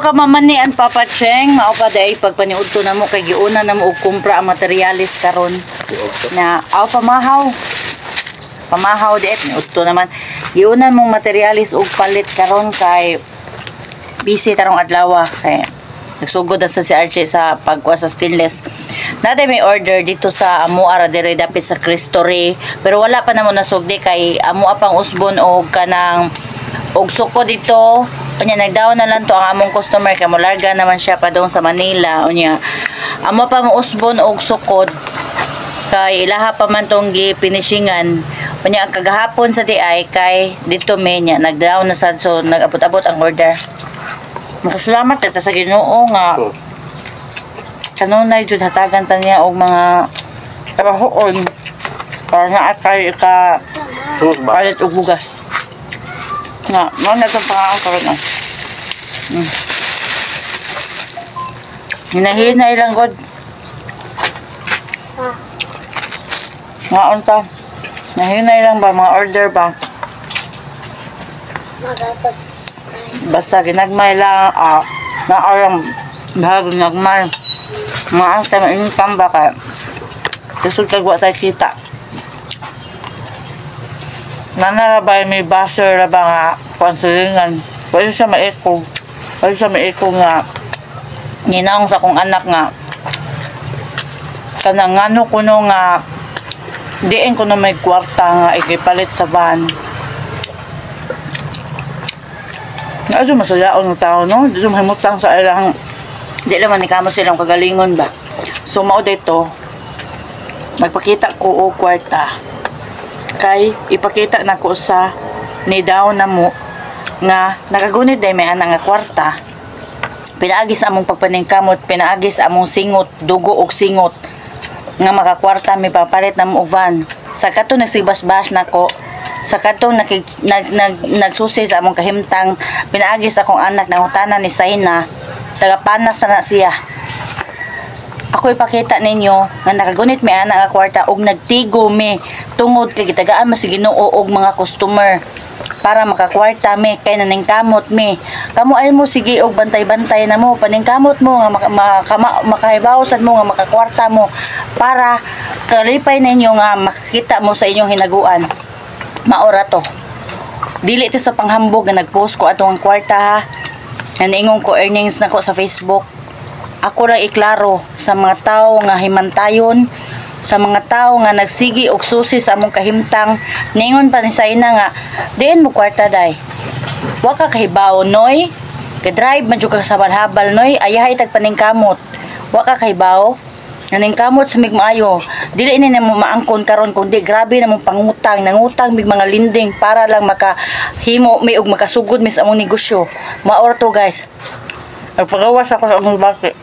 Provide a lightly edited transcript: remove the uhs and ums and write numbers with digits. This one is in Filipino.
ka mamanian Papa Cheng, mao pa day pagpaniudto namo kay giuna namo og kumpra ang materialis karon. Na aw pamahaw diet ni udto naman. Giuna mong materialis og palit karon kay busy tarong adlaw kay nagsugod na sa si Archie sa pagkuha sa stainless. Naday may order dito sa amo ara dire dapit sa Cristo Rey, pero wala pa namo nasugdi kay amo apang usbon og kanang og suko dito. Unya nagdaw na lang to ang among customer kay molarga naman siya pa doon sa Manila. Unya amo pa mo usbon og sukod kay ilaha pa man tong gipinishingan. Unya ang kagahapon sa DI kay dito menya nagdaw na sad so nagabot-abot ang order. Makasalamat ta sa Ginoo nga kanunay jud hatagan ta niya og mga trabahoon para na atay ka palit og bugas. Nga, mga itong pangaon karoon na. Hinahinay lang, God. Nga, unta. Hinahinay lang ba, mga order ba? Basta ginagmay lang, na alam, bahag ginagmay. Mga ang tayo income ba ka? Resulta ko tayo kita. Nanarabay may basher na ba nga konsilingan. Pwede siya maikog. Pwede siya maikog nga ninang sa kong anak nga kanang ngano kuno nga diin kuno may kwarta nga ikipalit sa van. Medyo masayaon ng tao, no? Dito mahimutang sa ilang di naman ni kamo silang kagalingon ba. So mao dito nagpakita ko o kwarta kay ipakita na ko sa ni daw na mo nga nakagunit day may ana nga kwarta pinaagis among pagpaningkamot pinaagis among singot dugo og singot nga makakwarta may papalit na mo van sa kadto nagsibas-bas nako sa kadto nagsusi sa among kahimtang pinaagis akong anak na hutanan ni Saina tagapanas na siya. Ako ipakita ninyo nga nakagunit may ana nga kwarta og nagtigo mi tungod kay gitagaan mas Ginoo og mga customer para makakwarta mi kay naningkamot mi. Kamo ay mo sige og bantay-bantay na mo paningkamot mo nga makahibaw-sad mo nga makakwarta mo para kalipay ninyo nga makakita mo sa inyong hinaguan. Maora to. Dili ti sa panghambog nga nagpost ko atong kwarta ha. Naningon ko earnings nako sa Facebook. Ako ra iklaro sa mga tao nga himantayon, sa mga tao nga nagsigi og susi sa among kahimtang, ningon pa ni Saina nga diin mo kwarta day. Wa ka kahibaw noy, kay drive man jud ka sa habal noy, ayahay tag paningkamot. Wa ka kahibaw, naningkamot sa migmaayo. Dili ni namo maangkon karon kundi grabe namong pangutang, nangutang mig mga linding para lang makahimo may og makasugod mis among negosyo. Maor to guys. Nagpagawas ako sa among base.